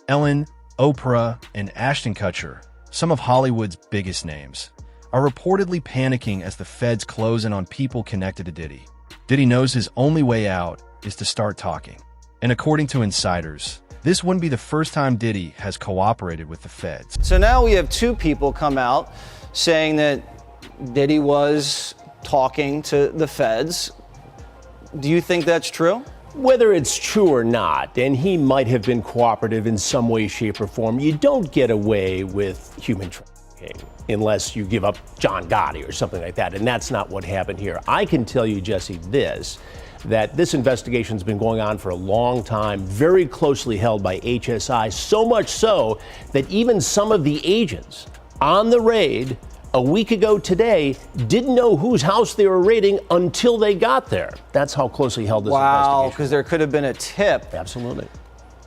Ellen, Oprah, and Ashton Kutcher, some of Hollywood's biggest names, are reportedly panicking as the feds close in on people connected to Diddy. Diddy knows his only way out is to start talking. And according to insiders, this wouldn't be the first time Diddy has cooperated with the feds. So now we have two people come out saying that Diddy was talking to the feds. Do you think that's true? Whether it's true or not, and he might have been cooperative in some way, shape, or form, you don't get away with human trafficking unless you give up John Gotti or something like that, and that's not what happened here. I can tell you, Jesse, that this investigation's been going on for a long time, very closely held by HSI, so much so that even some of the agents on the raid a week ago today didn't know whose house they were raiding until they got there. That's how closely held this investigation. Wow, because there could have been a tip. Absolutely.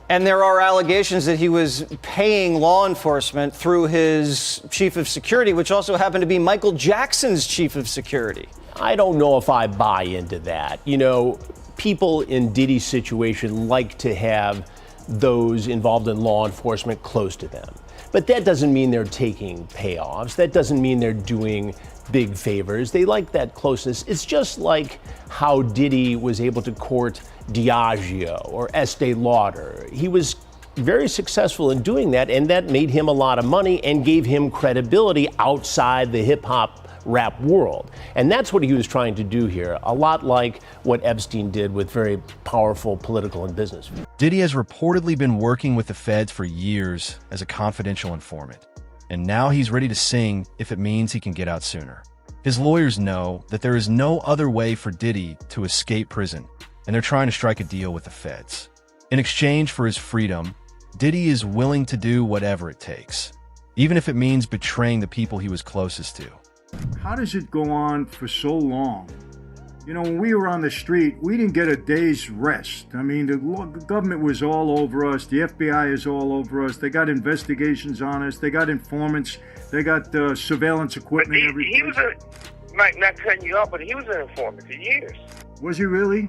And there are allegations that he was paying law enforcement through his chief of security, which also happened to be Michael Jackson's chief of security. I don't know if I buy into that. You know, people in Diddy's situation like to have those involved in law enforcement close to them. But that doesn't mean they're taking payoffs. That doesn't mean they're doing big favors. They like that closeness. It's just like how Diddy was able to court Diageo or Estee Lauder. He was very successful in doing that, and that made him a lot of money and gave him credibility outside the hip-hop rap world. And that's what he was trying to do here, a lot like what Epstein did with very powerful political and business. Diddy has reportedly been working with the feds for years as a confidential informant, and now he's ready to sing if it means he can get out sooner. His lawyers know that there is no other way for Diddy to escape prison, and they're trying to strike a deal with the feds. In exchange for his freedom, Diddy is willing to do whatever it takes, even if it means betraying the people he was closest to. How does it go on for so long? You know, when we were on the street, we didn't get a day's rest. I mean, the government was all over us. The FBI is all over us. They got investigations on us. They got informants. They got surveillance equipment. He was not cutting you off, but he was an informant for years. Was he really?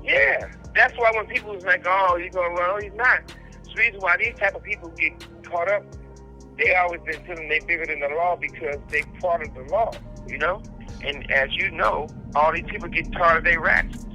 Yeah. That's why when people was like, oh, he's going to run, oh, he's not. It's the reason why these type of people get caught up. They always been feeling they bigger than the law because they part of the law, you know? And as you know, all these people get tired of their rats.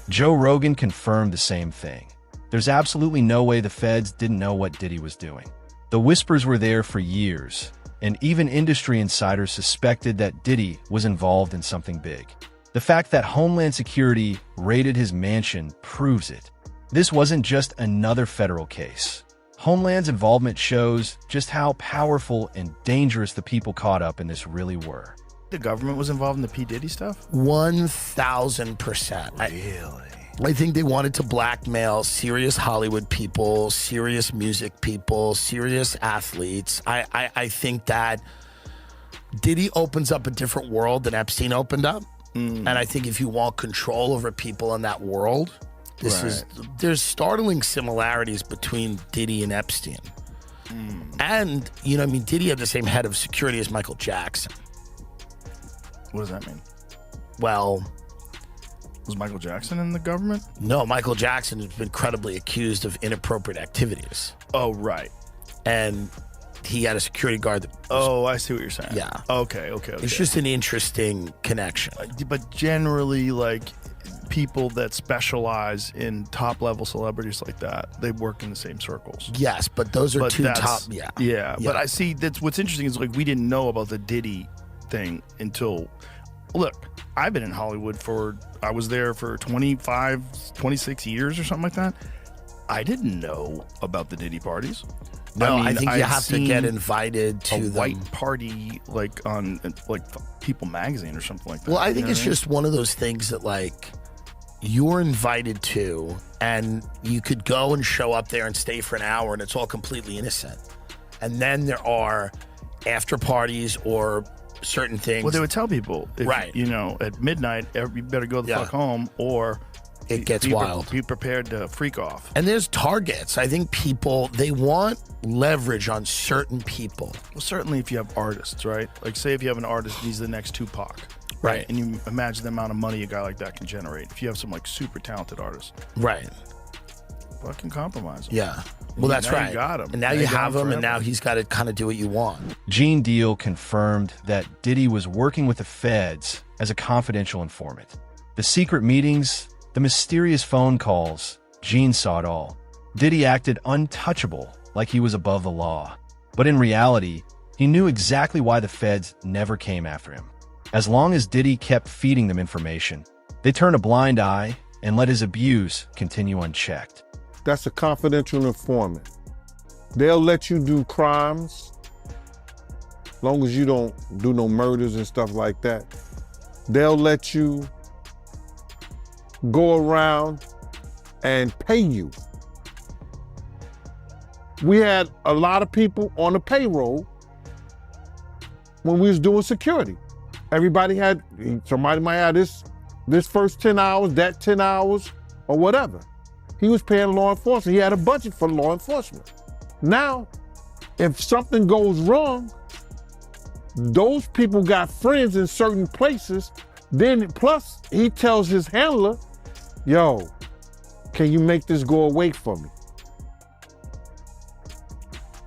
Joe Rogan confirmed the same thing. There's absolutely no way the feds didn't know what Diddy was doing. The whispers were there for years, and even industry insiders suspected that Diddy was involved in something big. The fact that Homeland Security raided his mansion proves it. This wasn't just another federal case. Homeland's involvement shows just how powerful and dangerous the people caught up in this really were. The government was involved in the P. Diddy stuff? 1,000%. Really? I think they wanted to blackmail serious Hollywood people, serious music people, serious athletes. I think that Diddy opens up a different world than Epstein opened up. And I think if you want control over people in that world, there's startling similarities between Diddy and Epstein. And, you know, I mean, Diddy had the same head of security as Michael Jackson. What does that mean? Well, was Michael Jackson in the government? No, Michael Jackson has been credibly accused of inappropriate activities. Oh, right. And he had a security guard that I see what you're saying. Yeah. Okay. It's just an interesting connection. But generally, like, people that specialize in top-level celebrities like that, they work in the same circles. Yes, but those are top, Yeah, but I see that's what's interesting is, like, we didn't know about the Diddy thing until, look, I've been in Hollywood I was there for 26 years or something like that. I didn't know about the Diddy parties. No, I think you have to get invited to a white party, like on like People magazine or something like that. Well, I think it's just one of those things that, like, you're invited to, and you could go and show up there and stay for an hour, and it's all completely innocent. And then there are after parties or certain things. Well, they would tell people, you know, at midnight, you better go the fuck home, or it gets wild. Be prepared to freak off. And there's targets. I think people, they want leverage on certain people. Well, certainly if you have artists, right? Like, say if you have an artist, he's the next Tupac. Right. And you imagine the amount of money a guy like that can generate if you have some, like, super talented artists. Right. fucking compromise him. Yeah. Well, that's now right. You got him. And now you have him, and now he's got to kind of do what you want. Gene Deal confirmed that Diddy was working with the feds as a confidential informant. The secret meetings, the mysterious phone calls, Gene saw it all. Diddy acted untouchable, like he was above the law. But in reality, he knew exactly why the feds never came after him. As long as Diddy kept feeding them information, they turned a blind eye and let his abuse continue unchecked. That's a confidential informant. They'll let you do crimes, as long as you don't do no murders and stuff like that. They'll let you go around and pay you. We had a lot of people on the payroll when we was doing security. Everybody had, somebody might have this first 10 hours, that 10 hours, or whatever. He was paying law enforcement. He had a budget for law enforcement. Now, if something goes wrong, those people got friends in certain places. Then plus he tells his handler, yo, can you make this go away for me?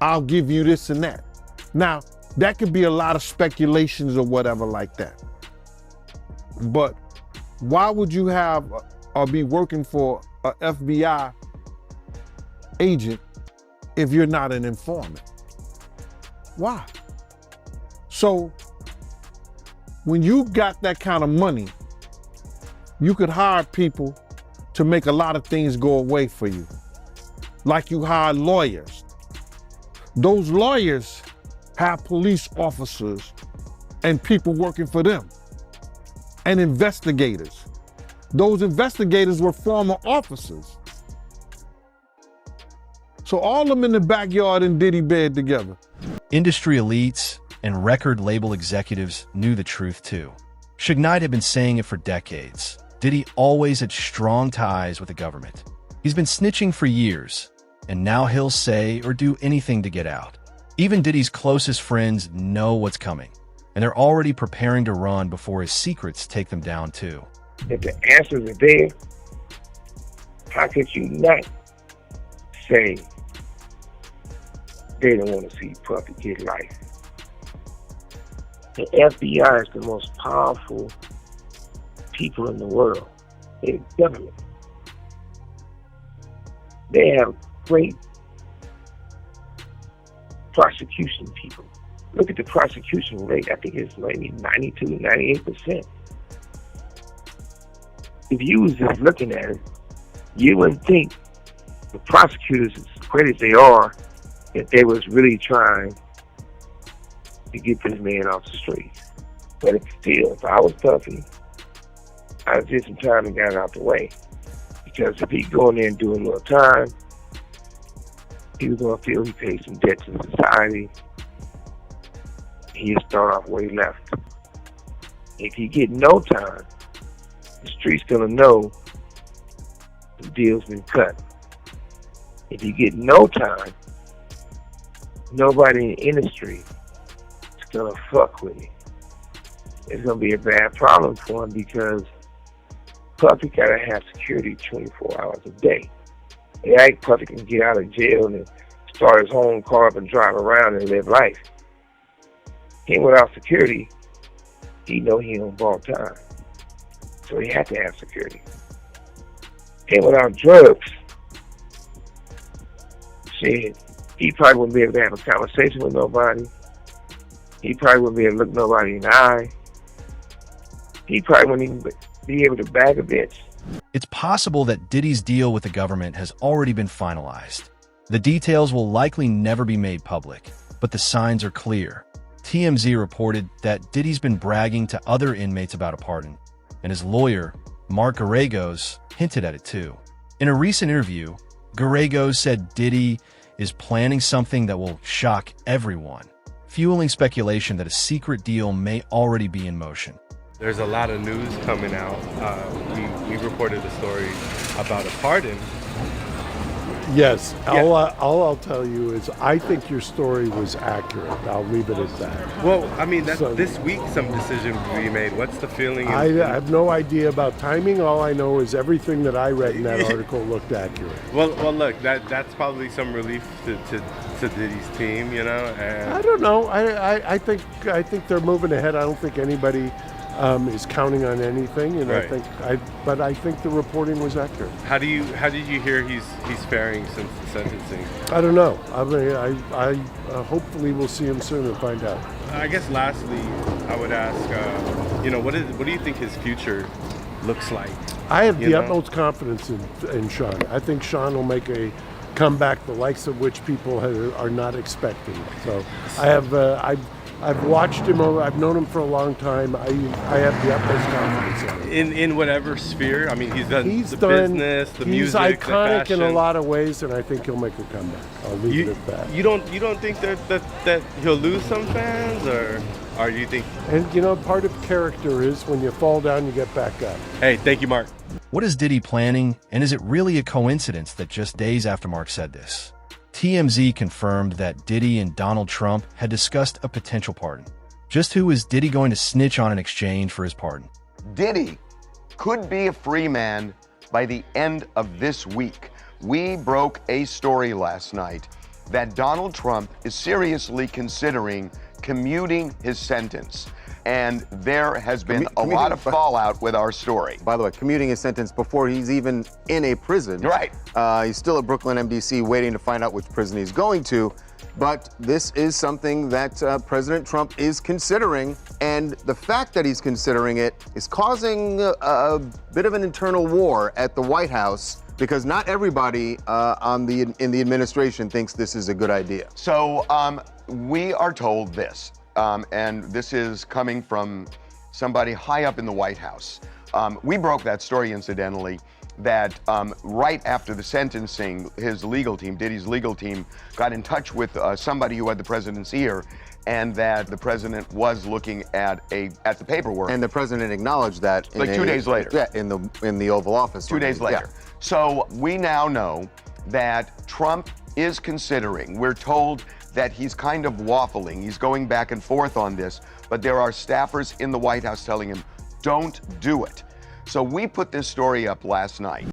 I'll give you this and that. Now, that could be a lot of speculations or whatever like that. But why would you have or be working for a FBI agent if you're not an informant? Why? So when you got that kind of money, you could hire people to make a lot of things go away for you. Like you hire lawyers. Those lawyers have police officers and people working for them, and investigators. Those investigators were former officers. So all of them in the backyard in Diddy bed together. Industry elites and record label executives knew the truth too. Suge Knight had been saying it for decades. Diddy always had strong ties with the government. He's been snitching for years, and now he'll say or do anything to get out. Even Diddy's closest friends know what's coming, and they're already preparing to run before his secrets take them down too. If the answers are there, how could you not say they don't want to see Puffy get life? The FBI is the most powerful people in the world. They're government. They have great prosecution people. Look at the prosecution rate. I think it's maybe 92, 98%. If you was just looking at it, you wouldn't think the prosecutors, as great as they are, that they was really trying to get this man off the streets. But it's still, if I was Puffy, I'd did some time and got out the way. Because if he go in there and do a little time, he was going to feel he paid some debt to society. He'd start off where he left. If he get no time, the street's going to know the deal's been cut. If you get no time, nobody in the industry is going to fuck with him. It's going to be a bad problem for him because Puffy got to have security 24 hours a day. It ain't Puffy can get out of jail and start his own car up and drive around and live life. Him without security, he know he on borrowed time. So he had to have security. Him without drugs, shit, he probably wouldn't be able to have a conversation with nobody. He probably wouldn't be able to look nobody in the eye. He probably wouldn't even be able to bag a bitch. It's possible that Diddy's deal with the government has already been finalized. The details will likely never be made public, but the signs are clear. TMZ reported that Diddy's been bragging to other inmates about a pardon, and his lawyer, Mark Garagos, hinted at it too. In a recent interview, Garagos said Diddy is planning something that will shock everyone, fueling speculation that a secret deal may already be in motion. There's a lot of news coming out. We reported a story about a pardon Yes. Yeah. All I'll tell you is I think your story was accurate. I'll leave it at that. Well, I mean, So- this week some decision will be made. What's the feeling? I have no idea about timing. All I know is everything that I read in that article looked accurate. Well, look, that's probably some relief to Diddy's team, you know. And I don't know. I think they're moving ahead. I don't think anybody is counting on anything, and Right. but I think the reporting was accurate. how did you hear he's faring since the sentencing? I don't know. I mean, I hopefully we'll see him soon and find out. I guess lastly, I would ask, what do you think his future looks like? I have You the know? utmost confidence in Sean. I think Sean will make a comeback, the likes of which people are not expecting. So I've watched him. I've known him for a long time. I have the utmost confidence in him. In whatever sphere, I mean, he's done He's the done. business, the he's music, the iconic in a fashion. lot of ways, and I think he'll make a comeback. I'll leave it at that. You don't think that he'll lose some fans, or do you think? And part of character is when you fall down, you get back up. Hey, thank you, Mark. What is Diddy planning, and is it really a coincidence that just days after Mark said this, TMZ confirmed that Diddy and Donald Trump had discussed a potential pardon? Just who is Diddy going to snitch on in exchange for his pardon? Diddy could be a free man by the end of this week. We broke a story last night that Donald Trump is seriously considering commuting his sentence. And there has been a lot of fallout with our story. By the way, commuting his sentence before he's even in a prison. Right. He's still at Brooklyn MDC waiting to find out which prison he's going to. But this is something that President Trump is considering. And the fact that he's considering it is causing a bit of an internal war at the White House, because not everybody in the administration thinks this is a good idea. So we are told this. And this is coming from somebody high up in the White House. We broke that story, incidentally, that right after the sentencing, his legal team, Diddy's legal team, got in touch with somebody who had the president's ear, and that the president was looking at the paperwork. And the president acknowledged that Like 2 days later. Yeah, in the Oval Office. 2 days later. Yeah. So we now know that Trump is considering, we're told that he's kind of waffling. He's going back and forth on this, but there are staffers in the White House telling him, don't do it. So we put this story up last night.